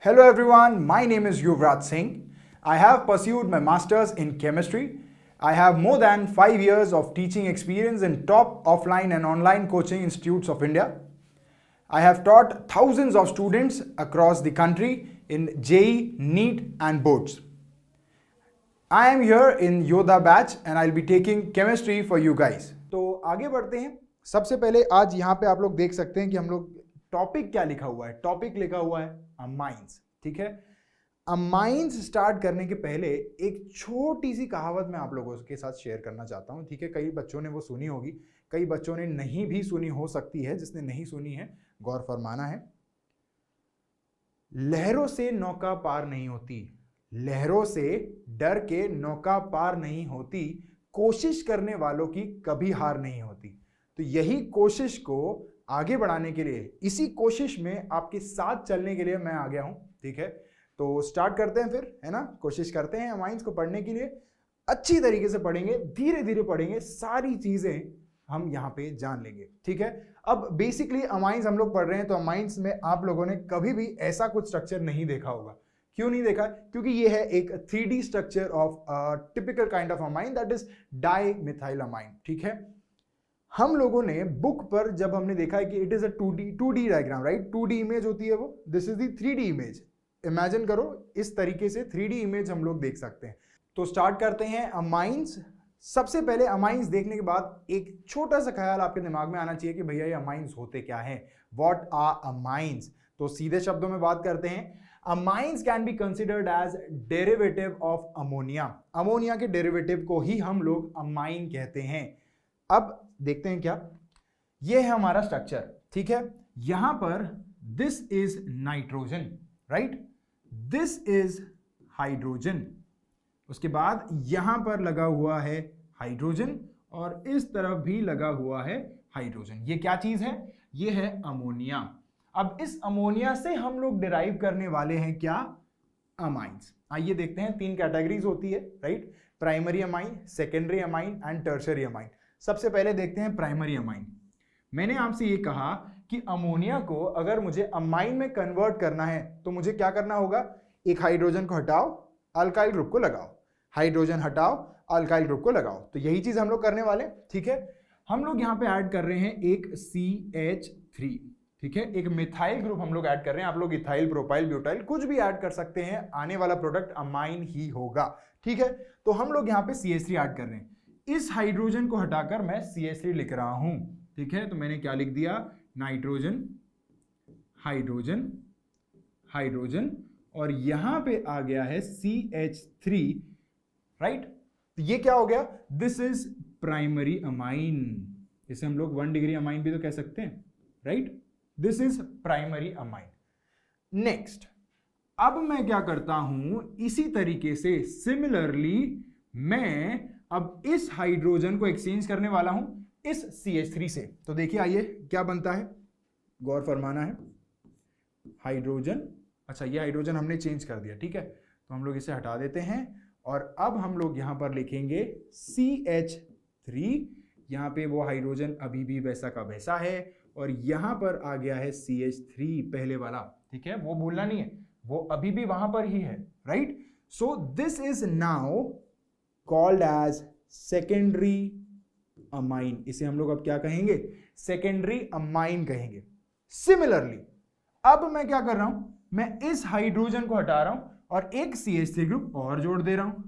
Hello everyone, my name is Yuvraj Singh. I have pursued my masters in chemistry. I have more than 5 years of teaching experience in top offline and online coaching institutes of India. I have taught thousands of students across the country in JEE, NEET and boards. I am here in Yodha batch and I'll be taking chemistry for you guys. तो आगे बढ़ते हैं। सबसे पहले आज यहाँ पे आप लोग देख सकते हैं कि हम लोग टॉपिक क्या लिखा हुआ है। टॉपिक लिखा हुआ है अमाइंस, ठीक है। अमाइंस स्टार्ट करने के पहले एक छोटी सी कहावत मैं आप लोगों के साथ शेयर करना चाहता हूँ, ठीक है। कई बच्चों ने वो सुनी होगी, कई बच्चों ने नहीं भी सुनी हो सकती है। जिसने नहीं सुनी है गौर फरमाना है। लहरों से नौका पार नहीं होती, लहरों से डर के नौका पार नहीं होती, कोशिश करने वालों की कभी हार नहीं होती। तो यही कोशिश को आगे बढ़ाने के लिए, इसी कोशिश में आपके साथ चलने के लिए मैं आ गया हूं, ठीक है। तो स्टार्ट करते हैं फिर, है ना। कोशिश करते हैं अमाइंस को पढ़ने के लिए। अच्छी तरीके से पढ़ेंगे, धीरे धीरे पढ़ेंगे, सारी चीजें हम यहां पे जान लेंगे, ठीक है। अब बेसिकली अमाइंस हम लोग पढ़ रहे हैं, तो अमाइंस में आप लोगों ने कभी भी ऐसा कुछ स्ट्रक्चर नहीं देखा होगा। क्यों नहीं देखा? क्योंकि ये है एक 3D structure of typical kind of amine, that is dimethyl amine, ठीक है। हम लोगों ने बुक पर जब हमने देखा है कि it is a 2D diagram, right. 2D image होती है वो, this is the 3D image. Imagine करो इस तरीके से 3D इमेज हम लोग देख सकते हैं। तो स्टार्ट करते हैं अमाइंस। सबसे पहले अमाइंस देखने के बाद एक छोटा सा ख्याल आपके दिमाग में आना चाहिए कि भैया ये अमाइंस होते क्या हैं, व्हाट आर अमाइंस। तो सीधे शब्दों में बात करते हैं। Amines can be considered as derivative of ammonia. Ammonia के डेरिवेटिव को ही हम लोग अमाइन कहते हैं। अब देखते हैं क्या, ये है हमारा स्ट्रक्चर, ठीक है। यहां पर this is nitrogen, right, this is hydrogen, उसके बाद यहां पर लगा हुआ है हाइड्रोजन और इस तरफ भी लगा हुआ है हाइड्रोजन। ये क्या चीज है? ये है अमोनिया। अब इस अमोनिया से हम लोग डिराइव करने वाले हैं क्या? अमाइंस। आइए देखते हैं। 3 कैटेगरीज होती है, right. Primary amine, secondary amine and tertiary amine. सबसे पहले देखते हैं प्राइमरी अमाइन। मैंने आपसे ये कहा कि अमोनिया को अगर मुझे अमाइन में कन्वर्ट करना है तो मुझे क्या करना होगा? एक हाइड्रोजन को हटाओ, अल्काइल ग्रुप को लगाओ, हाइड्रोजन हटाओ, अल्काइल ग्रुप को लगाओ। तो यही चीज हम लोग करने वाले, ठीक है। हम लोग यहां पे ऐड कर रहे हैं एक CH3, ठीक है। एक मिथाइल ग्रुप हम लोग ऐड कर रहे हैं। आप लोग इथाइल, प्रोपाइल, ब्यूटाइल कुछ भी ऐड कर सकते हैं, आने वाला प्रोडक्ट अमाइन ही होगा, ठीक है। तो हम लोग यहां पे CH3 ऐड कर रहे हैं। इस हाइड्रोजन को हटाकर मैं CH3 लिख रहा हूं, ठीक है। तो मैंने क्या लिख दिया? नाइट्रोजन, हाइड्रोजन, हाइड्रोजन और यहां पे आ गया है CH3, राइट। तो ये क्या हो गया? This is primary amine. इसे हम लोग 1 डिग्री अमाइन भी तो कह सकते हैं, right. This is primary amine. Next, अब मैं क्या करता हूं, इसी तरीके से सिमिलरली मैं अब इस हाइड्रोजन को एक्सचेंज करने वाला हूं इस CH3 से। तो देखिए, आइए क्या बनता है, गौर फरमाना है। हाइड्रोजन, अच्छा ये हाइड्रोजन हमने चेंज कर दिया, ठीक है। तो हम लोग इसे हटा देते हैं और अब हम लोग यहां पर लिखेंगे CH3। यहां पे वो हाइड्रोजन अभी भी वैसा का वैसा है और यहां पर आ गया है CH3 पहले वाला, ठीक है। वो भूलना नहीं है, वो अभी भी वहां पर ही है, right. So this is now called as secondary amine. इसे हम लोग अब क्या कहेंगे? सेकेंडरी अमाइन कहेंगे। सिमिलरली अब मैं क्या कर रहा हूं, मैं इस हाइड्रोजन को हटा रहा हूं और एक CH3 ग्रुप और जोड़ दे रहा हूं।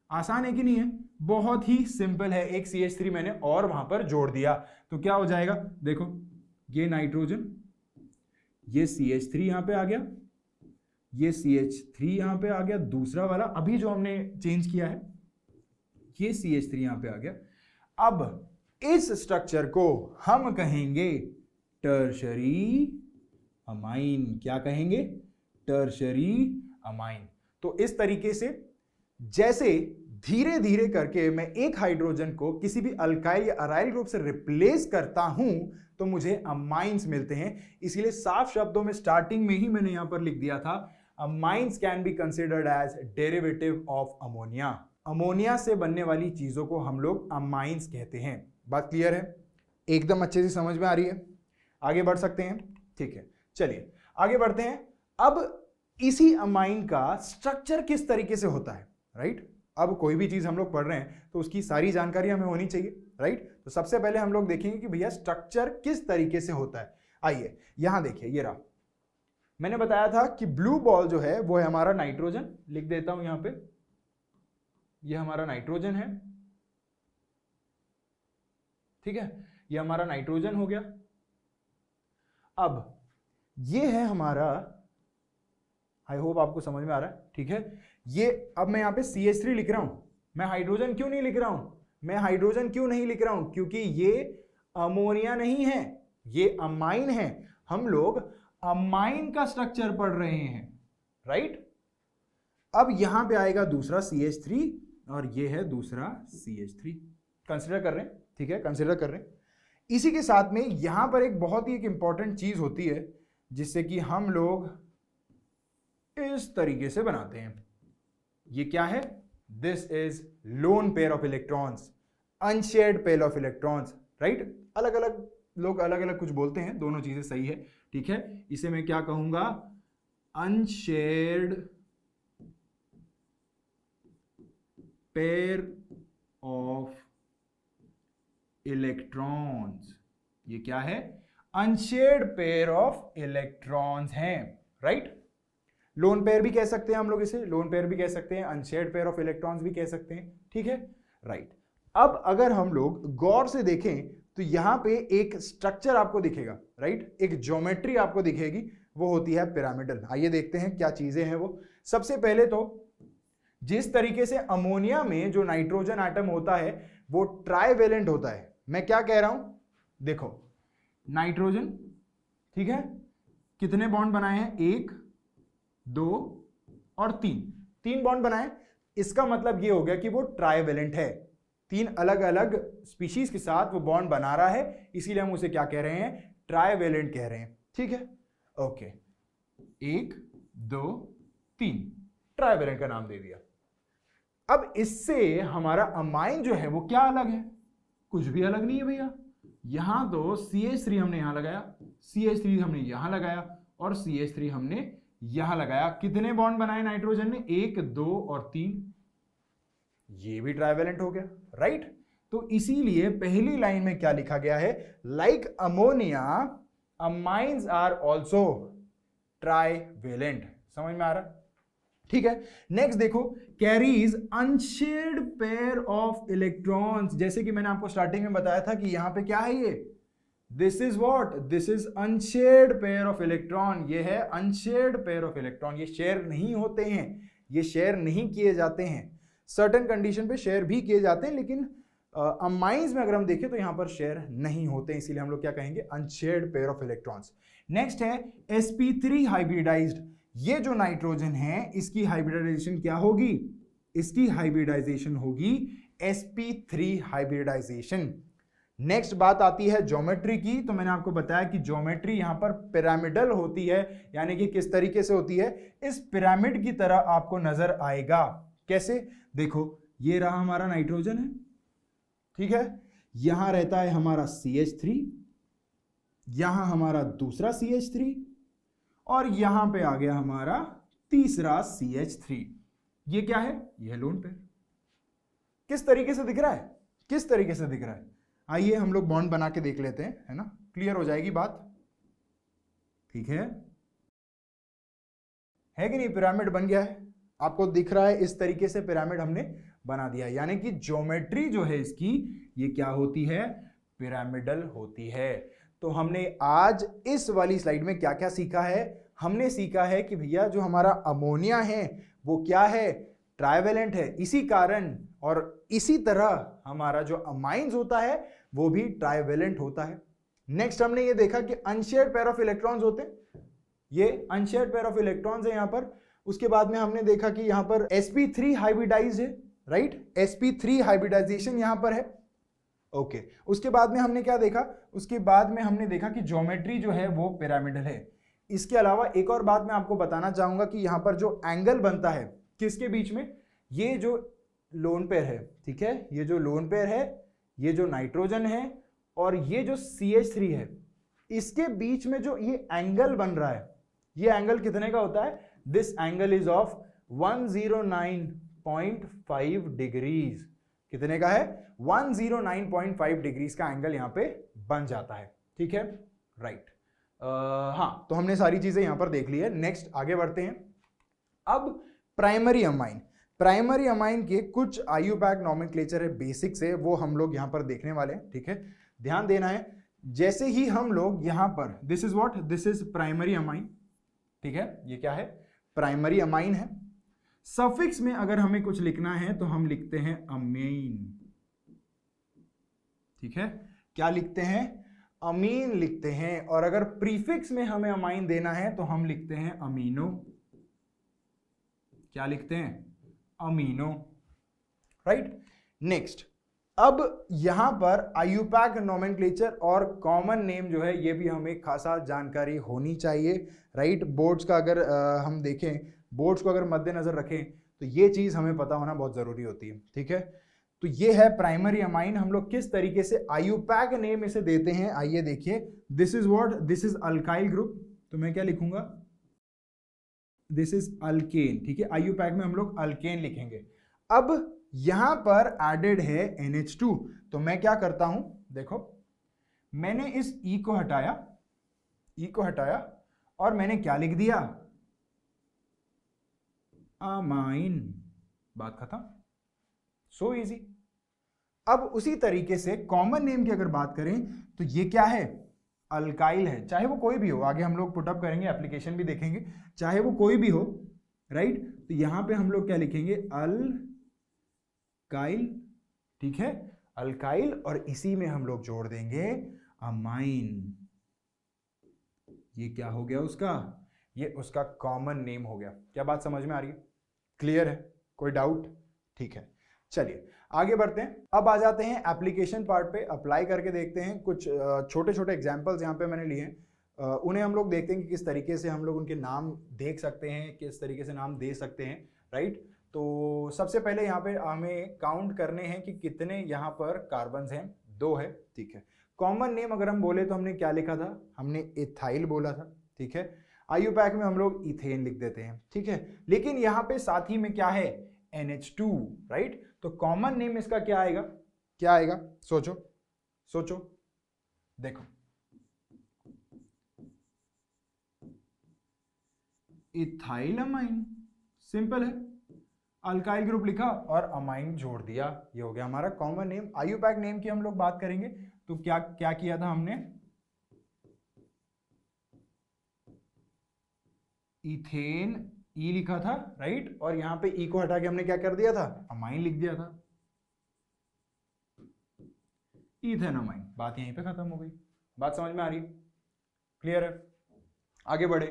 आसान है कि नहीं है? बहुत ही सिंपल है। एक CH3 मैंने और वहां पर जोड़ दिया तो क्या हो जाएगा? देखो, ये नाइट्रोजन, ये CH3 यहां पे आ गया, ये CH3 यहां पे आ गया, दूसरा वाला अभी जो हमने चेंज किया है, ये CH3 यहां पे आ गया। अब इस स्ट्रक्चर को हम कहेंगे टर्शरी अमाइन। क्या कहेंगे? Tertiary amine. तो इस तरीके से जैसे धीरे धीरे करके मैं एक हाइड्रोजन को किसी भी अल्काइल या अराइल ग्रुप से रिप्लेस करता हूं तो मुझे अमाइंस मिलते हैं। इसीलिए साफ शब्दों में स्टार्टिंग में ही मैंने यहां पर लिख दिया था, amines can be considered as derivative of ammonia. Ammonia से बनने वाली चीजों को हम लोग अमाइंस कहते हैं। बात क्लियर है? एकदम अच्छे से समझ में आ रही है? आगे बढ़ सकते हैं, ठीक है। चलिए आगे बढ़ते हैं। अब इसी अमाइन का स्ट्रक्चर किस तरीके से होता है, राइट। अब कोई भी चीज हम लोग पढ़ रहे हैं तो उसकी सारी जानकारी हमें होनी चाहिए, राइट। तो सबसे पहले हम लोग देखेंगे कि भैया स्ट्रक्चर किस तरीके से होता है। आइए यहां देखिए, ये रहा, मैंने बताया था कि ब्लू बॉल जो है वो है हमारा नाइट्रोजन, लिख देता हूं यहां पे, ये हमारा नाइट्रोजन है, ठीक है, ये हमारा नाइट्रोजन हो गया। अब ये है हमारा, आई होप आपको समझ में आ रहा है, ठीक है। ये अब मैं यहां पे CH3 लिख रहा हूं, मैं हाइड्रोजन क्यों नहीं लिख रहा हूं, मैं हाइड्रोजन क्यों नहीं लिख रहा हूं, क्योंकि ये अमोनिया नहीं है, ये अमाइन है। हम लोग अमाइन का स्ट्रक्चर पढ़ रहे हैं, राइट। अब यहां पे आएगा दूसरा CH3 और ये है दूसरा CH3, कंसिडर कर रहे हैं, ठीक है, कंसिडर कर रहे हैं। इसी के साथ में यहां पर एक बहुत ही एक इंपॉर्टेंट चीज होती है जिससे कि हम लोग इस तरीके से बनाते हैं। ये क्या है, this is lone pair of electrons, unshared pair of electrons, right. अलग अलग लोग अलग अलग कुछ बोलते हैं, दोनों चीजें सही है, ठीक है। इसे मैं क्या कहूंगा, अनशेयर्ड पेयर ऑफ इलेक्ट्रॉन्स। ये क्या है, अनशेयर्ड पेयर ऑफ इलेक्ट्रॉन्स हैं, राइट। लोन पेयर भी कह सकते हैं हम लोग इसे, लोन पेयर भी कह सकते हैं, अनशेयर्ड पेयर ऑफ इलेक्ट्रॉन्स भी कह सकते हैं, ठीक है, राइट। अब अगर हम लोग गौर से देखें तो यहां पे एक स्ट्रक्चर आपको दिखेगा, राइट, एक ज्योमेट्री आपको दिखेगी, वो होती है पिरामिडल। आइए देखते हैं क्या चीजें हैं वो। सबसे पहले तो जिस तरीके से अमोनिया में जो नाइट्रोजन एटम होता है वो ट्राइवेलेंट होता है। मैं क्या कह रहा हूं, देखो नाइट्रोजन, ठीक है, कितने बॉन्ड बनाए हैं, 1 2 और 3 बॉन्ड बनाए। इसका मतलब ये हो गया कि वो ट्राइवेलेंट है, 3 अलग अलग स्पीशीज के साथ वो बॉन्ड बना रहा है, इसीलिए हम उसे क्या कह रहे हैं, ट्राइवेलेंट कह रहे हैं, ठीक है, ओके। 1 2 3 ट्राइवेलेंट का नाम दे दिया। अब इससे हमारा अमाइन जो है वो क्या अलग है, कुछ भी अलग नहीं है भैया। यहां तो CH3 हमने यहां लगाया, CH3 हमने यहां लगाया और CH3 हमने यहां लगाया। कितने बॉन्ड बनाए नाइट्रोजन ने, 1 2 और 3, ये भी ट्राइवेलेंट हो गया, राइट। तो इसीलिए पहली लाइन में क्या लिखा गया है, like ammonia amines are also trivalent. समझ में आ रहा, ठीक है। नेक्स्ट देखो, carries unshared pair of electrons. जैसे कि मैंने आपको स्टार्टिंग में बताया था कि यहां पे क्या है, ये this is what, this is unshared pair of electron. ये है अनशेयर्ड पेयर ऑफ इलेक्ट्रॉन, ये शेयर नहीं होते हैं, ये शेयर नहीं किए जाते हैं। सर्टेन कंडीशन पे शेयर भी किए जाते हैं, लेकिन अमाइंस में अगर हम देखें तो यहां पर शेयर नहीं होते, इसीलिए हम लोग क्या कहेंगे, unshared pair of electrons. Next है sp3 हाइब्रिडाइज्ड। ये जो नाइट्रोजन है इसकी हाइब्रिडाइजेशन क्या होगी, इसकी हाइब्रिडाइजेशन होगी sp3 हाइब्रिडाइजेशन। नेक्स्ट बात आती है ज्योमेट्री की। तो मैंने आपको बताया कि ज्योमेट्री यहां पर पिरामिडल होती है, यानी कि किस तरीके से होती है, इस पिरामिड की तरह आपको नजर आएगा। कैसे, देखो ये रहा हमारा नाइट्रोजन है, ठीक है, यहां रहता है हमारा CH3, यहां हमारा दूसरा CH3 और यहां पे आ गया हमारा तीसरा CH3। ये क्या है, ये है लोन पेयर। किस तरीके से दिख रहा है, किस तरीके से दिख रहा है, आइए हम लोग बॉन्ड बना के देख लेते हैं, है ना, क्लियर हो जाएगी बात, ठीक है कि नहीं। पिरामिड बन गया है, आपको दिख रहा है, इस तरीके से पिरामिड हमने बना दिया, यानी कि ज्योमेट्री जो है इसकी ये क्या होती है, पिरामिडल होती है। तो हमने आज इस वाली स्लाइड में क्या क्या सीखा है, हमने सीखा है कि भैया जो हमारा अमोनिया है वो क्या है, ट्राइवेलेंट है, इसी कारण और इसी तरह हमारा जो अमाइंस होता है वो भी ट्राइवेलेंट होता है। नेक्स्ट हमने ये देखा कि अनशेयर्ड पेयर ऑफ इलेक्ट्रॉन्स होते हैं, ये अनशेयर्ड पेयर ऑफ इलेक्ट्रॉन्स है यहां पर। उसके बाद में हमने देखा कि यहां पर sp3 हाइब्रिडाइज है, राइट, sp3 हाइब्रिडाइजेशन यहां पर है, ओके। उसके बाद में हमने क्या देखा, उसके बाद में हमने देखा कि ज्योमेट्री जो है वो पिरामिडल है। इसके अलावा एक और बात मैं आपको बताना चाहूंगा कि यहां पर जो एंगल बनता है किसके बीच में, ये जो लोन पेयर है, ठीक है, ये जो लोन पेयर है, ये जो नाइट्रोजन है और ये जो CH3 है, इसके बीच में जो ये एंगल बन रहा है, ये एंगल कितने का होता है, this angle is of 109.5 degrees. कितने का है? 109.5 डिग्रीज का एंगल यहां पे बन जाता है। ठीक है, राइट। हाँ, तो हमने सारी चीजें यहां पर देख ली है। नेक्स्ट आगे बढ़ते हैं। अब प्राइमरी अमाइन, प्राइमरी अमाइन के कुछ आईयूपैक नॉमेनक्लेचर है बेसिक से, वो हम लोग यहां पर देखने वाले हैं। ठीक है, ध्यान देना है। जैसे ही हम लोग यहां पर, this is what, this is primary amine. ठीक है, ये क्या है? प्राइमरी अमाइन है। सफिक्स में अगर हमें कुछ लिखना है तो हम लिखते हैं अमीन। ठीक है, क्या लिखते हैं? अमीन लिखते हैं। और अगर प्रीफिक्स में हमें अमाइन देना है तो हम लिखते हैं अमीनो। क्या लिखते हैं? Amino, right. नेक्स्ट, अब यहां पर आईयूपैक नोमेनक्लेचर और कॉमन नेम जो है ये भी हमें खासा जानकारी होनी चाहिए, राइट। बोर्ड्स का अगर हम देखें, बोर्ड्स को अगर मद्देनजर रखें तो ये चीज हमें पता होना बहुत जरूरी होती है। ठीक है, तो ये है प्राइमरी अमाइन। हम लोग किस तरीके से आईयूपैक नेम इसे देते हैं, आइए देखिए। This is what, this is alkyl group, तो मैं क्या लिखूंगा? This is alkane. ठीक है, आईयूपैक में हम लोग अल्केन लिखेंगे। अब यहां पर एडेड है NH2, तो मैं क्या करता हूं, देखो मैंने इस E को हटाया, E को हटाया और मैंने क्या लिख दिया? अमाइन। बात खत्म। So easy. अब उसी तरीके से कॉमन नेम की अगर बात करें तो ये क्या है? अल्काइल है। चाहे वो कोई भी हो, आगे हम लोग पुटअप करेंगे, एप्लीकेशन भी देखेंगे, चाहे वो कोई भी हो, राइट। तो यहां पे हम लोग क्या लिखेंगे? अल्काइल। ठीक है, अल्काइल, और इसी में हम लोग जोड़ देंगे अमाइन। ये क्या हो गया उसका? ये उसका कॉमन नेम हो गया। क्या बात समझ में आ रही है? क्लियर है? कोई डाउट? ठीक है, चलिए आगे बढ़ते हैं। अब आ जाते हैं एप्लीकेशन पार्ट पे, अप्लाई करके देखते हैं। कुछ छोटे छोटे एग्जांपल्स यहाँ पे मैंने लिए हैं, उन्हें हम लोग देखते हैं कि किस तरीके से हम लोग उनके नाम देख सकते हैं, किस तरीके से नाम दे सकते हैं, राइट। तो सबसे पहले यहाँ पे हमें काउंट करने हैं कि कितने यहाँ पर कार्बन्स हैं। 2 है, ठीक है। कॉमन नेम अगर हम बोले तो हमने क्या लिखा था? हमने इथाइल बोला था, ठीक है। आईयूपैक में हम लोग इथेन लिख देते हैं, ठीक है। लेकिन यहाँ पे साथ ही में क्या है? NH2, right. तो कॉमन नेम इसका क्या आएगा? क्या आएगा? सोचो सोचो, देखो, इथाइल अमाइन, सिंपल है। अल्काइल ग्रुप लिखा और अमाइन जोड़ दिया, ये हो गया हमारा कॉमन नेम। आईयूपैक नेम की हम लोग बात करेंगे तो क्या क्या किया था हमने? इथेन ई लिखा था, राइट, और यहां पे ई को हटा के हमने क्या कर दिया था? अमाइन लिख दिया था, इथेन अमाइन। बात यहीं पे खत्म हो गई। बात समझ में आ रही? क्लियर है? आगे बढ़े,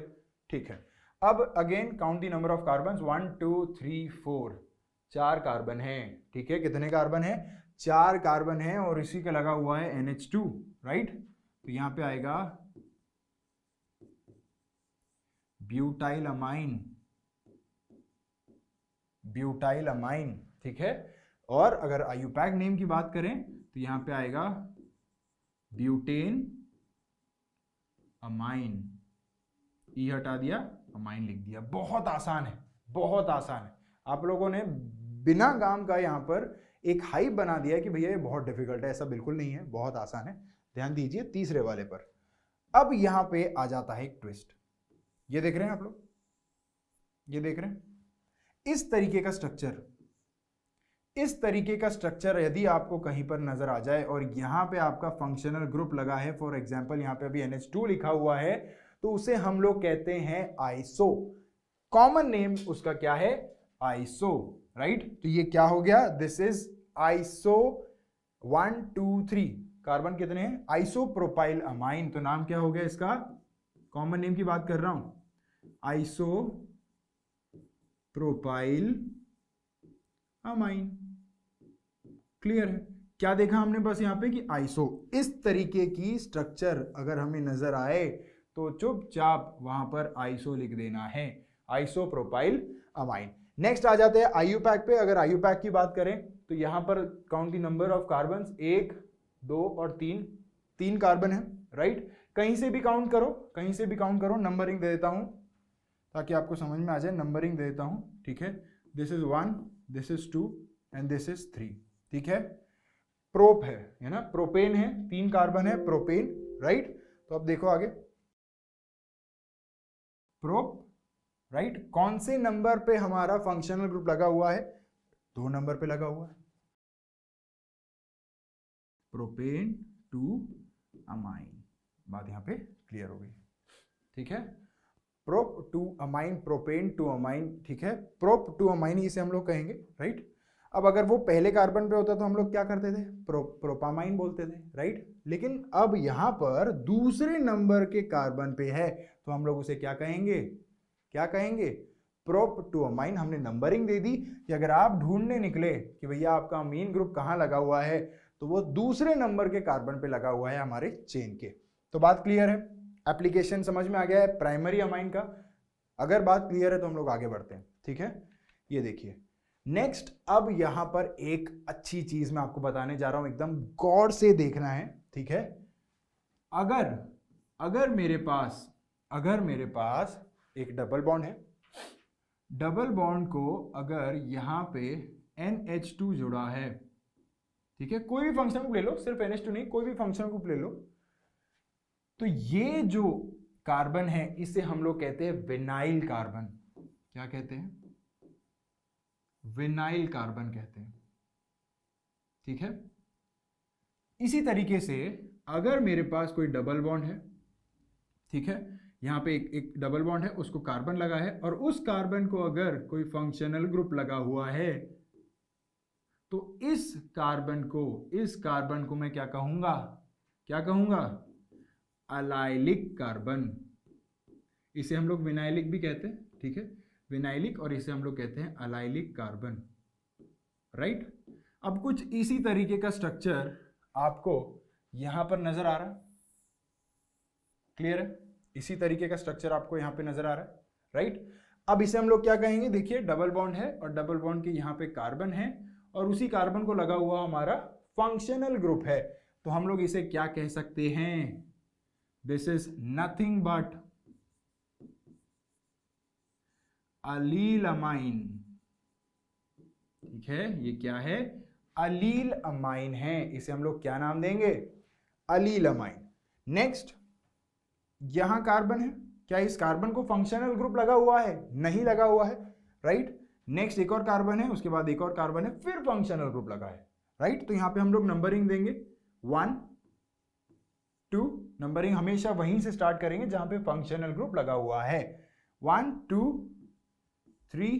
ठीक है। अब again count the number of carbon. 1 2 3 4, 4 carbon है, ठीक है। कितने कार्बन है? 4 कार्बन है, और इसी का लगा हुआ है NH2, राइट। तो यहां पे आएगा ब्यूटाइल अमाइन, ब्यूटाइल अमाइन, ठीक है। और अगर आईयूपैक नेम की बात करें तो यहां पे आएगा ब्यूटेन अमाइन। ई हटा दिया, अमाइन लिख दिया। बहुत आसान है, बहुत आसान है। आप लोगों ने बिना काम का यहां पर एक हाइप बना दिया कि भैया ये बहुत डिफिकल्ट है। ऐसा बिल्कुल नहीं है, बहुत आसान है। ध्यान दीजिए तीसरे वाले पर। अब यहां पे आ जाता है एक ट्विस्ट। ये देख रहे हैं आप लोग? ये देख रहे हैं? इस तरीके का स्ट्रक्चर, इस तरीके का स्ट्रक्चर यदि आपको कहीं पर नजर आ जाए और यहां पे आपका फंक्शनल ग्रुप लगा है, फॉर एग्जांपल यहां पे अभी NH2 लिखा हुआ है, तो उसे हम लोग कहते हैं आइसो। कॉमन नेम उसका क्या है? Iso, right. तो ये क्या हो गया? This is iso 1 2 3। कार्बन कितने हैं? Isopropyl amine. तो नाम क्या हो गया इसका? कॉमन नेम की बात कर रहा हूं, आइसो प्रोपाइल अमाइन। क्लियर है? क्या देखा हमने बस यहां पे कि आइसो। इस तरीके की स्ट्रक्चर अगर हमें नजर आए तो चुपचाप वहां पर आइसो लिख देना है, आइसो प्रोपाइल अमाइन। नेक्स्ट आ जाते हैं आईयूपैक पे। अगर आईयूपैक की बात करें तो यहां पर count the number of carbon, 1 2 और 3, 3 कार्बन है, राइट। कहीं से भी काउंट करो, कहीं से भी काउंट करो, नंबरिंग दे देता हूं। ताकि आपको समझ में आ जाए। नंबरिंग दे देता हूँ, ठीक है। This is 1, this is 2 and this is 3, ठीक है। प्रोप है ना, प्रोपेन है, 3 कार्बन है, प्रोपेन, राइट। तो अब देखो आगे, प्रोप, राइट। कौन से नंबर पे हमारा फंक्शनल ग्रुप लगा हुआ है? 2 नंबर पे लगा हुआ है, प्रोपेन टू अमाइन। बात यहां पे क्लियर हो गई, ठीक है। Prop two amine, propane two amine, ठीक है। प्रोप टू अमाइन इसे हम लोग कहेंगे, राइट। अब अगर वो पहले कार्बन पे होता तो हम लोग क्या करते थे? प्रोपामाइन बोलते थे, राइट। लेकिन अब यहां पर दूसरे नंबर के कार्बन पे है तो हम लोग उसे क्या कहेंगे? क्या कहेंगे? Prop two amine. हमने नंबरिंग दे दी कि अगर आप ढूंढने निकले कि भैया आपका अमीन ग्रुप कहां लगा हुआ है, तो वो दूसरे नंबर के कार्बन पे लगा हुआ है हमारे चेन के। तो बात क्लियर है, एप्लीकेशन समझ में आ गया है प्राइमरी अमाइन का। अगर बात क्लियर है तो हम लोग आगे बढ़ते हैं, ठीक है। ये देखिए नेक्स्ट, अब यहां पर एक अच्छी चीज मैं आपको बताने जा रहा हूं, एकदम गौर से देखना है, ठीक है। अगर मेरे पास एक डबल बॉन्ड है, डबल बॉन्ड को अगर यहां पे NH2 जुड़ा है, ठीक है, कोई भी फंक्शनल ग्रुप ले लो, सिर्फ NH2 नहीं, कोई भी फंक्शनल ग्रुप ले लो, तो ये जो कार्बन है इसे हम लोग कहते हैं विनाइल कार्बन। क्या कहते हैं? विनाइल कार्बन कहते हैं, ठीक है। इसी तरीके से अगर मेरे पास कोई डबल बॉन्ड है, ठीक है, यहां पे एक डबल बॉन्ड है, उसको कार्बन लगा है, और उस कार्बन को अगर कोई फंक्शनल ग्रुप लगा हुआ है तो इस कार्बन को मैं क्या कहूंगा? क्या कहूंगा? Allylic carbon. इसे हम लोग विनाइलिक भी कहते हैं, ठीक है, विनाइलिक, और इसे हम लोग कहते हैं अलाइलिक कार्बन, राइट। अब कुछ इसी तरीके का स्ट्रक्चर आपको यहां पर नजर आ रहा है, क्लियर है? इसी तरीके का स्ट्रक्चर आपको यहां पे नजर आ रहा है, राइट। अब इसे हम लोग क्या कहेंगे? देखिए डबल बॉन्ड है और डबल बॉन्ड के यहां पे कार्बन है और उसी कार्बन को लगा हुआ हमारा फंक्शनल ग्रुप है, तो हम लोग इसे क्या कह सकते हैं? This is nothing but allyl amine, ठीक है। ये क्या है? अलील अमाइन है। इसे हम लोग क्या नाम देंगे? अलील अमाइन। नेक्स्ट, यहां कार्बन है, क्या इस कार्बन को फंक्शनल ग्रुप लगा हुआ है? नहीं लगा हुआ है, राइट। नेक्स्ट एक और कार्बन है, उसके बाद एक और कार्बन है, फिर फंक्शनल ग्रुप लगा है, राइट। तो यहां पे हम लोग नंबरिंग देंगे 1 2, नंबरिंग हमेशा वहीं से स्टार्ट करेंगे जहां पे फंक्शनल ग्रुप लगा हुआ है। 1 2 3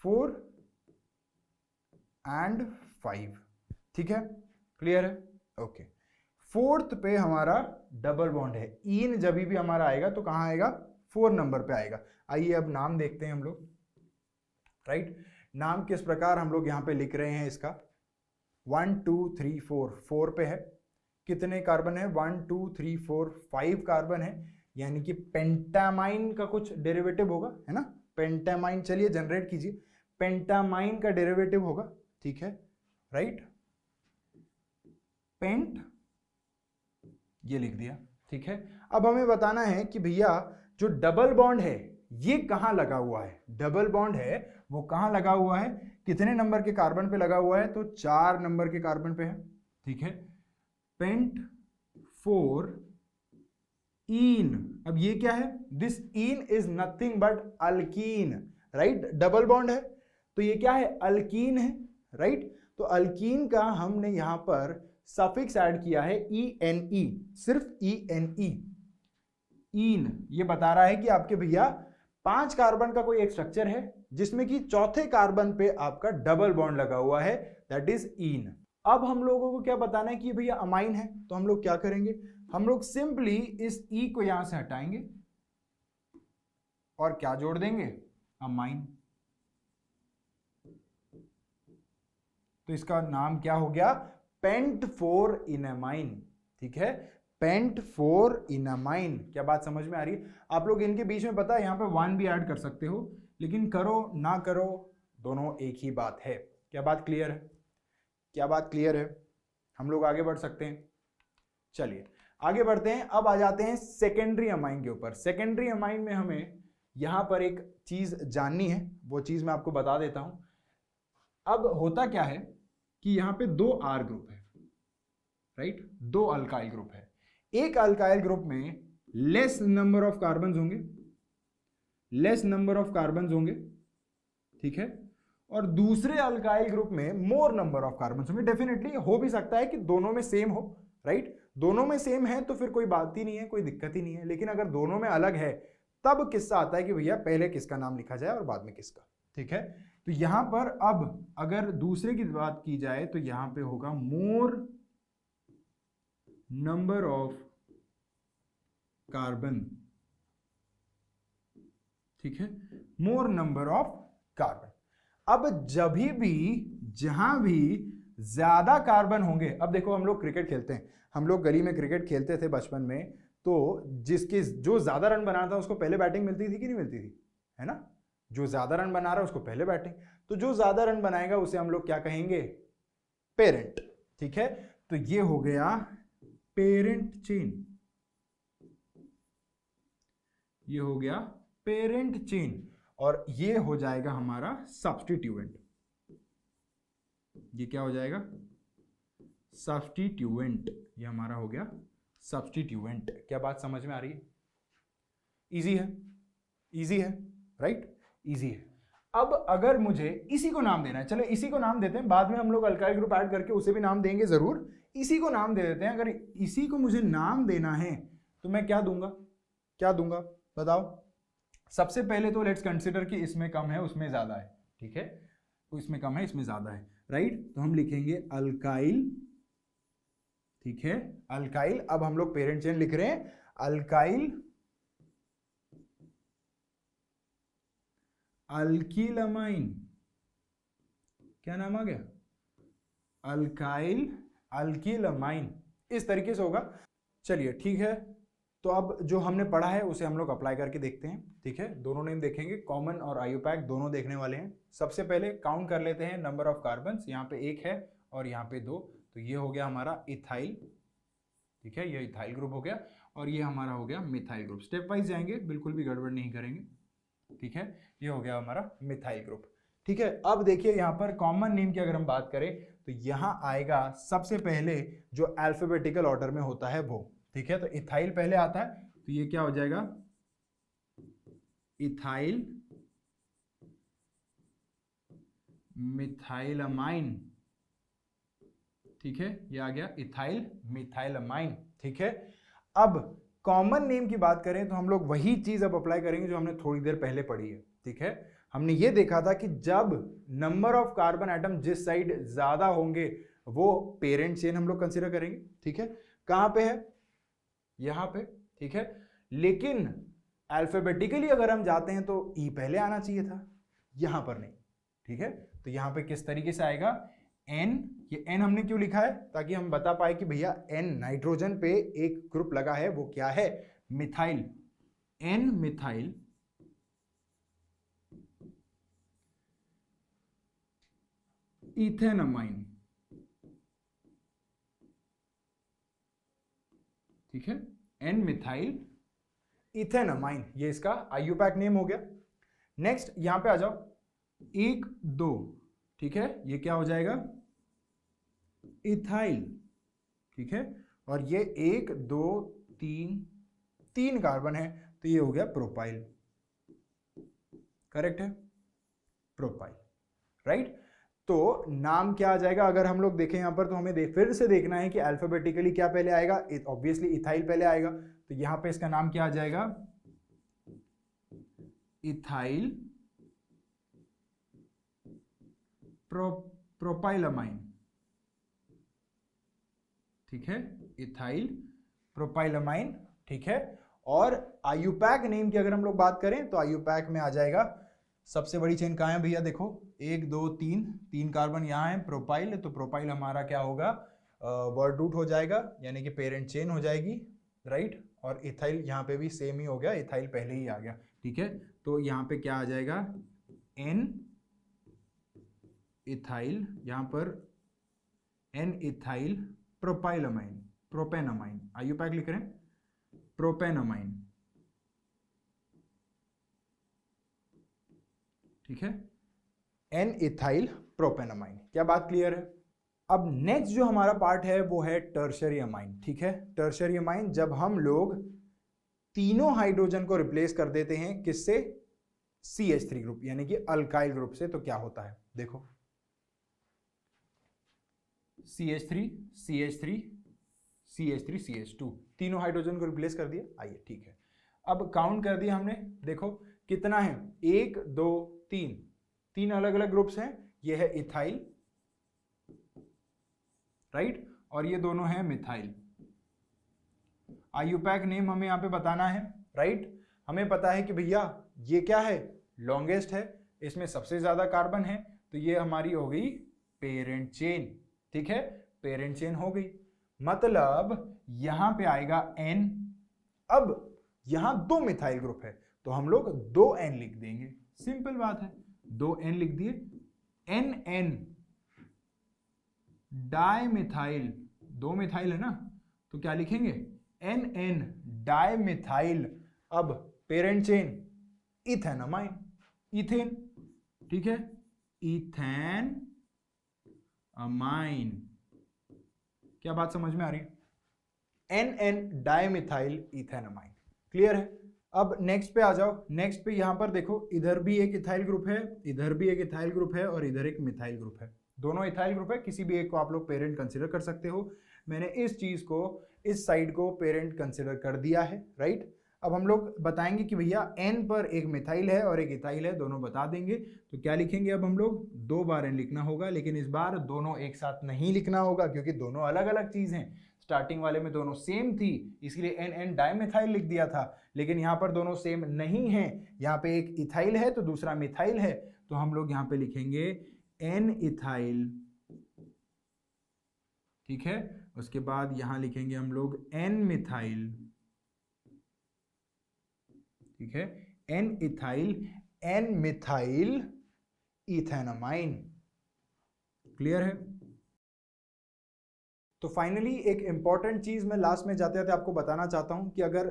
4 एंड 5, ठीक है, क्लियर है, ओके। फोर्थ पे हमारा डबल बॉन्ड है, इन जब भी हमारा आएगा तो कहां आएगा? 4 नंबर पे आएगा। आइए अब नाम देखते हैं हम लोग, राइट। नाम किस प्रकार हम लोग यहां पे लिख रहे हैं इसका? 1 2 3 4 पे है। कितने कार्बन है? 1 2 3 4 5 कार्बन है, यानी कि पेंटामाइन का कुछ डेरिवेटिव होगा, है ना। पेंटामाइन, चलिए जनरेट कीजिए, पेंटामाइन का डेरिवेटिव होगा, ठीक है, राइट। पेंट, ये लिख दिया, ठीक है। अब हमें बताना है कि भैया जो डबल बॉन्ड है ये कहां लगा हुआ है? डबल बॉन्ड है वो कहां लगा हुआ है? कितने नंबर के कार्बन पे लगा हुआ है? तो 4 नंबर के कार्बन पे है, ठीक है। पेंट 4 ईन। अब ये क्या है? This in is nothing but alkyne, right. Double bond है तो ये क्या है? अल्कीन है, राइट। तो अल्कीन का हमने यहां पर सफिक्स ऐड किया है ENE, सिर्फ ENE, ईन। ये बता रहा है कि आपके भैया 5 कार्बन का कोई एक स्ट्रक्चर है जिसमें कि चौथे कार्बन पे आपका डबल बॉन्ड लगा हुआ है, दैट इज ईन। अब हम लोगों को क्या बताना है कि भैया अमाइन है, तो हम लोग क्या करेंगे? हम लोग सिंपली इस ई को यहां से हटाएंगे और क्या जोड़ देंगे? अमाइन। तो इसका नाम क्या हो गया? पेंट 4 इनामाइन, ठीक है, पेंट 4 इनामाइन। क्या बात समझ में आ रही है? आप लोग इनके बीच में पता है यहां पे 1 भी ऐड कर सकते हो, लेकिन करो ना करो दोनों एक ही बात है। क्या बात क्लियर है? क्या बात क्लियर है? हम लोग आगे बढ़ सकते हैं, चलिए आगे बढ़ते हैं। अब आ जाते हैं सेकेंडरी अमाइन के ऊपर। सेकेंडरी अमाइन में हमें यहां पर एक चीज जाननी है, वो चीज मैं आपको बता देता हूं। अब होता क्या है कि यहां पे 2 R ग्रुप है, राइट, 2 अल्काइल ग्रुप है। एक अल्काइल ग्रुप में लेस नंबर ऑफ कार्बन होंगे, ठीक है, और दूसरे अल्काइल ग्रुप में मोर नंबर ऑफ कार्बन होंगे। डेफिनेटली हो भी सकता है कि दोनों में सेम हो, राइट, दोनों में सेम है तो फिर कोई बात ही नहीं है, कोई दिक्कत ही नहीं है। लेकिन अगर दोनों में अलग है तब किस्सा आता है कि भैया पहले किसका नाम लिखा जाए और बाद में किसका, ठीक है। तो यहां पर अब अगर दूसरे की बात की जाए तो यहां पे होगा मोर नंबर ऑफ कार्बन, ठीक है, मोर नंबर ऑफ कार्बन। अब जहां भी ज्यादा कार्बन होंगे, अब देखो हम लोग क्रिकेट खेलते हैं, हम लोग गली में क्रिकेट खेलते थे बचपन में, तो जो ज्यादा रन बनाता था उसको पहले बैटिंग मिलती थी कि नहीं मिलती थी, है ना। जो ज्यादा रन बना रहा है उसको पहले बैटिंग, तो जो ज्यादा रन बनाएगा उसे हम लोग क्या कहेंगे, पेरेंट, ठीक है। तो ये हो गया पेरेंट चेन, ये हो गया पेरेंट चेन, और ये हो जाएगा हमारा सब्स्टिट्यूएंट। ये क्या हो जाएगा, सब्स्टिट्यूएंट, ये हमारा हो गया सब्स्टिट्यूएंट। क्या बात समझ में आ रही है? इजी है, इजी है, राइट, इजी है। अब अगर मुझे इसी को नाम देना है, चलो इसी को नाम देते हैं, बाद में हम लोग अल्काइल ग्रुप ऐड करके उसे भी नाम देंगे जरूर, इसी को नाम दे देते हैं। अगर इसी को मुझे नाम देना है तो मैं क्या दूंगा, क्या दूंगा बताओ। सबसे पहले तो लेट्स कंसीडर कि इसमें कम है उसमें ज्यादा है, ठीक है, तो इसमें कम है इसमें ज्यादा है, राइट, तो हम लिखेंगे अल्काइल, ठीक है, अल्काइल। अब हम लोग पेरेंट चेन लिख रहे हैं, अल्काइल अल्किलमाइन, क्या नाम आ गया, अल्काइल अल्किलमाइन, इस तरीके से होगा। चलिए ठीक है, तो अब जो हमने पढ़ा है उसे हम लोग अप्लाई करके देखते हैं, ठीक है। दोनों नेम देखेंगे, कॉमन और आईयूपैक दोनों देखने वाले हैं। सबसे पहले काउंट कर लेते हैं नंबर ऑफ कार्बन्स, यहाँ पे 1 है और यहाँ पे 2, तो ये हो गया हमारा इथाइल, ठीक है, ये इथाइल ग्रुप हो गया, और ये हमारा हो गया मिथाइल ग्रुप। स्टेप वाइज जाएंगे, बिल्कुल भी गड़बड़ नहीं करेंगे, ठीक है। ये हो गया हमारा मिथाइल ग्रुप, ठीक है। अब देखिए यहाँ पर कॉमन नेम की अगर हम बात करें तो यहाँ आएगा सबसे पहले जो अल्फाबेटिकल ऑर्डर में होता है वो, ठीक है। तो इथाइल पहले आता है, तो ये क्या हो जाएगा, इथाइल मिथाइलमाइन, ठीक है, ये आ गया इथाइल मिथाइलमाइन, ठीक है। अब कॉमन नेम की बात करें तो हम लोग वही चीज अब अप्लाई करेंगे जो हमने थोड़ी देर पहले पढ़ी है, ठीक है। हमने ये देखा था कि जब नंबर ऑफ कार्बन एटम जिस साइड ज्यादा होंगे वो पेरेंट चेन हम लोग कंसीडर करेंगे, ठीक है। कहां पे है, यहां पे, ठीक है। लेकिन अल्फाबेटिकली अगर हम जाते हैं तो ई पहले आना चाहिए था, यहां पर नहीं, ठीक है। तो यहां पे किस तरीके से आएगा, एन, ये एन हमने क्यों लिखा है, ताकि हम बता पाए कि भैया एन नाइट्रोजन पे एक ग्रुप लगा है, वो क्या है, मिथाइल, एन मिथाइल इथेनमाइन, ठीक है, एन मिथाइल इथेनमाइन, ये इसका आईयूपैक नेम हो गया। नेक्स्ट यहां पे आ जाओ, 1 2, ठीक है, ये क्या हो जाएगा, इथाइल, ठीक है, और ये 1 2 3 कार्बन है, तो ये हो गया प्रोपाइल, करेक्ट है, प्रोपाइल, राइट। तो नाम क्या आ जाएगा, अगर हम लोग देखें यहां पर तो हमें फिर से देखना है कि अल्फाबेटिकली क्या पहले आएगा, ऑब्वियसली इथाइल पहले आएगा, तो यहां पे इसका नाम क्या आ जाएगा, इथाइल प्रोपाइलमाइन, ठीक है, इथाइल प्रोपाइलमाइन, ठीक है। और आईयूपैक नेम की अगर हम लोग बात करें तो आईयूपैक में आ जाएगा, सबसे बड़ी चेन कहां है भैया, देखो 1 2 3 कार्बन यहाँ है, प्रोपाइल, तो प्रोपाइल हमारा क्या होगा, वर्ड रूट हो जाएगा, यानी कि पेरेंट चेन हो जाएगी, राइट। और इथाइल यहाँ पे भी सेम ही हो गया, इथाइल पहले ही आ गया, ठीक है। तो यहाँ पे क्या आ जाएगा, एन इथाइल, यहाँ पर एन इथाइल प्रोपाइलमाइन, प्रोपेनमाइन, आईयूपैक लिख रहे हैं, प्रोपेनमाइन, ठीक है, एन इथाइल प्रोपेनामाइन। क्या बात क्लियर है? अब नेक्स्ट जो हमारा पार्ट है वो है टर्शियरी अमाइन। ठीक है, टर्शियरी अमाइन जब हम लोग तीनों हाइड्रोजन को रिप्लेस कर देते हैं किससे? CH3 ग्रुप यानी कि अल्काइल ग्रुप से, तो क्या होता है देखो, CH3 CH3 CH3 CH2, तीनों हाइड्रोजन को रिप्लेस कर दिया। आइए ठीक है, अब काउंट कर दिया हमने, देखो कितना है, 1 2 3, तीन अलग अलग ग्रुप्स हैं। ये है इथाइल, राइट, और ये दोनों है मिथाइल। आईयूपैक नेम हमें यहाँ पे बताना है, राइट। हमें पता है कि भैया ये क्या है, लॉन्गेस्ट है, इसमें सबसे ज्यादा कार्बन है, तो ये हमारी हो गई पेरेंट चेन। ठीक है, पेरेंट चेन हो गई, मतलब यहां पे आएगा N। अब यहां 2 मिथाइल ग्रुप है तो हम लोग 2N लिख देंगे, सिंपल बात है, 2N लिख दिए। NN डाइमिथाइल, 2 मिथाइल है ना, तो क्या लिखेंगे, NN डाइमिथाइल। अब पेरेंट चेन इथेनमाइन, इथेन, ठीक है, इथेन अमाइन। क्या बात समझ में आ रही है? NN डाइमिथाइल इथेनमाइन, क्लियर है। अब नेक्स्ट पे आ जाओ, नेक्स्ट पे यहां पर देखो, इधर भी एक इथाइल ग्रुप है, इधर भी एक इथाइल ग्रुप है, और इधर एक मिथाइल ग्रुप है, दोनों इथाइल ग्रुप है, किसी भी एक को आप लोग पेरेंट कंसीडर कर सकते हो। मैंने इस चीज को, इस साइड को पेरेंट कंसीडर कर दिया है, राइट। अब हम लोग बताएंगे कि भैया N पर एक मिथाइल है और एक इथाइल है, दोनों बता देंगे, तो क्या लिखेंगे, अब हम लोग 2 बार N लिखना होगा, लेकिन इस बार दोनों एक साथ नहीं लिखना होगा क्योंकि दोनों अलग अलग चीज हैं। स्टार्टिंग वाले में दोनों सेम थी इसलिए NN डाइमिथाइल लिख दिया था, लेकिन यहाँ पर दोनों सेम नहीं है, यहाँ पे एक इथाइल है तो दूसरा मिथाइल है, तो हम लोग यहाँ पे लिखेंगे N इथाइल, ठीक है। उसके बाद यहां लिखेंगे हम लोग N मिथाइल, ठीक है, N ethyl, N methyl ethanamine, clear है। तो फाइनली एक इंपॉर्टेंट चीज मैं लास्ट में जाते जाते आपको बताना चाहता हूं कि अगर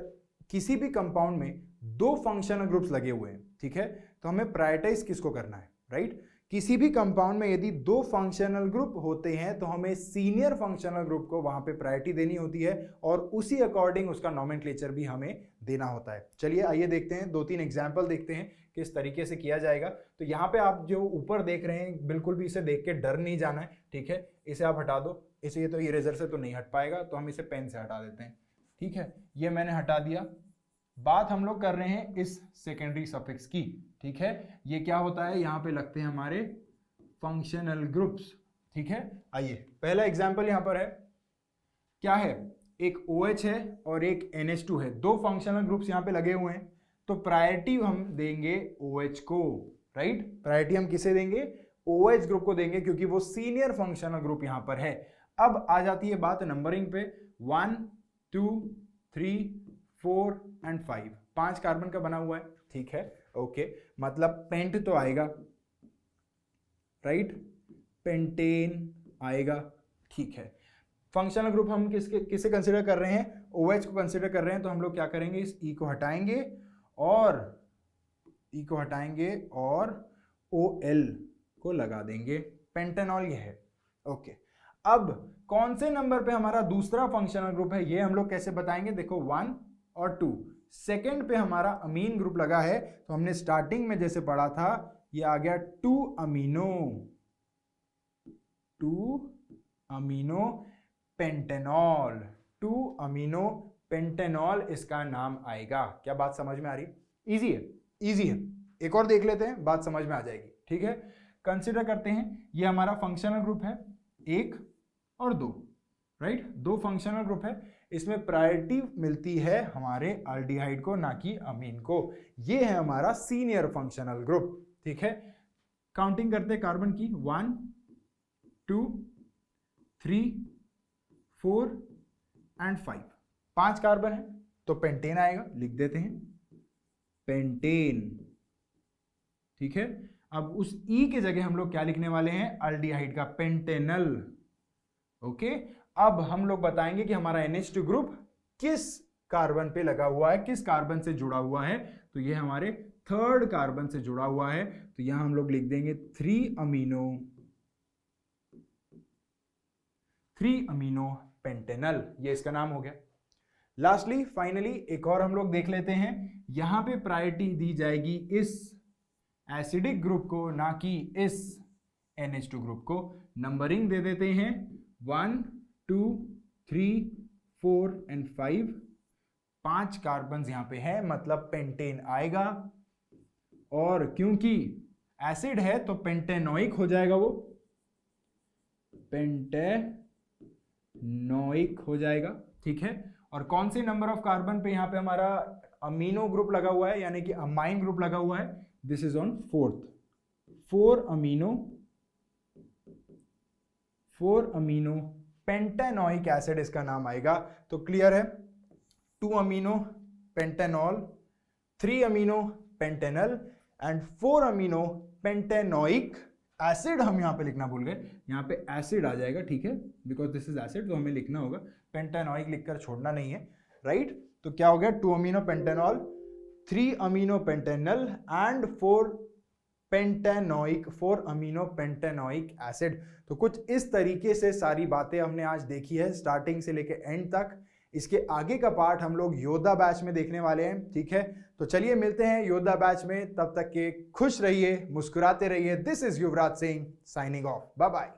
किसी भी कंपाउंड में 2 फंक्शनल ग्रुप्स लगे हुए हैं, ठीक है, तो हमें प्रायोरिटाइज किसको करना है, राइट। किसी भी कंपाउंड में यदि 2 फंक्शनल ग्रुप होते हैं तो हमें सीनियर फंक्शनल ग्रुप को वहां पे प्रायोरिटी देनी होती है और उसी अकॉर्डिंग उसका नोमेनक्लेचर भी हमें देना होता है। चलिए आइए देखते हैं, 2-3 एग्जांपल देखते हैं किस तरीके से किया जाएगा। तो यहाँ पे आप जो ऊपर देख रहे हैं बिल्कुल भी इसे देख के डर नहीं जाना है, ठीक है, इसे आप हटा दो, इसे ये तो इरेजर से तो नहीं हट पाएगा, तो हम इसे पेन से हटा देते हैं, ठीक है, ये मैंने हटा दिया। बात हम लोग कर रहे हैं इस सेकेंडरी सफिक्स की, ठीक है, ये क्या होता है, यहाँ पे लगते हैं हमारे फंक्शनल ग्रुप्स, ठीक है। आइए पहला एग्जांपल यहाँ पर है, क्या है, एक OH है और एक NH2 है, 2 फंक्शनल ग्रुप्स यहाँ पे लगे हुए हैं, तो प्रायोरिटी हम देंगे OH को, राइट, प्रायोरिटी हम किसे देंगे, OH ग्रुप को देंगे क्योंकि वो सीनियर फंक्शनल ग्रुप यहाँ पर है। अब आ जाती है बात नंबरिंग पे, 1 2 3 4 एंड 5, 5 कार्बन का बना हुआ है, ठीक है, ओके, मतलब पेंट तो आएगा, राइट, पेंटेन आएगा, ठीक है। फंक्शनल ग्रुप हम किसे कंसीडर कर रहे हैं, OH को कंसीडर कर रहे हैं, तो हम लोग क्या करेंगे, इस E को हटाएंगे और E को हटाएंगे और OL को लगा देंगे, पेंटेनॉल ये है, ओके। अब कौन से नंबर पे हमारा दूसरा फंक्शनल ग्रुप है ये हम लोग कैसे बताएंगे, देखो 1 और 2, सेकेंड पे हमारा अमीन ग्रुप लगा है, तो हमने स्टार्टिंग में जैसे पढ़ा था, ये आ गया 2 अमीनो पेंटेनॉल, 2 अमीनो पेंटेनॉल इसका नाम आएगा। क्या बात समझ में आ रही, इजी है, इजी है। एक और देख लेते हैं, बात समझ में आ जाएगी, ठीक है। कंसीडर करते हैं ये हमारा फंक्शनल ग्रुप है 1 और 2, राइट, 2 फंक्शनल ग्रुप है, इसमें प्रायोरिटी मिलती है हमारे अल्डिहाइड को, ना कि अमीन को। ये है हमारा सीनियर फंक्शनल ग्रुप, ठीक है। काउंटिंग करते कार्बन की, 1 2 3 4 एंड 5, 5 कार्बन है तो पेंटेन आएगा, लिख देते हैं पेंटेन, ठीक है। अब उस E के जगह हम लोग क्या लिखने वाले हैं, अल्डिहाइड का, पेंटेनल, ओके। अब हम लोग बताएंगे कि हमारा NH2 ग्रुप किस कार्बन पे लगा हुआ है, किस कार्बन से जुड़ा हुआ है, तो ये हमारे थर्ड कार्बन से जुड़ा हुआ है, तो यहां हम लोग लिख देंगे 3 अमीनो पेंटेनल, ये इसका नाम हो गया। लास्टली फाइनली एक और हम लोग देख लेते हैं, यहां पे प्रायोरिटी दी जाएगी इस एसिडिक ग्रुप को, ना कि इस NH2 ग्रुप को। नंबरिंग दे देते हैं 1 2 3 4 एंड 5, 5 कार्बन यहां पे है, मतलब पेंटेन आएगा। और क्योंकि एसिड है तो पेंटेनोइक हो जाएगा, वो पेंटेनोइक हो जाएगा, ठीक है। और कौन से नंबर ऑफ कार्बन पे यहां पे हमारा अमीनो ग्रुप लगा हुआ है, यानी कि अमाइन ग्रुप लगा हुआ है, this is on 4 amino pentanoic acid इसका नाम आएगा। तो क्लियर है, 2 amino pentanol, 3 amino Pantanal and 4 amino pentanoic acid. हम यहां पे लिखना भूल गए, यहां पे एसिड आ जाएगा, ठीक है, बिकॉज दिस इज एसिड, तो हमें लिखना होगा, पेंटेनोइक लिखकर छोड़ना नहीं है, राइट। तो क्या हो गया, 2 amino pentanol, 3 amino Pantanal and 4 amino pentanoic acid. तो कुछ इस तरीके से सारी बातें हमने आज देखी है, स्टार्टिंग से लेके एंड तक। इसके आगे का पार्ट हम लोग योद्धा बैच में देखने वाले हैं, ठीक है। तो चलिए मिलते हैं योद्धा बैच में, तब तक के खुश रहिए, मुस्कुराते रहिए। This is Yuvraj Singh signing off, bye bye.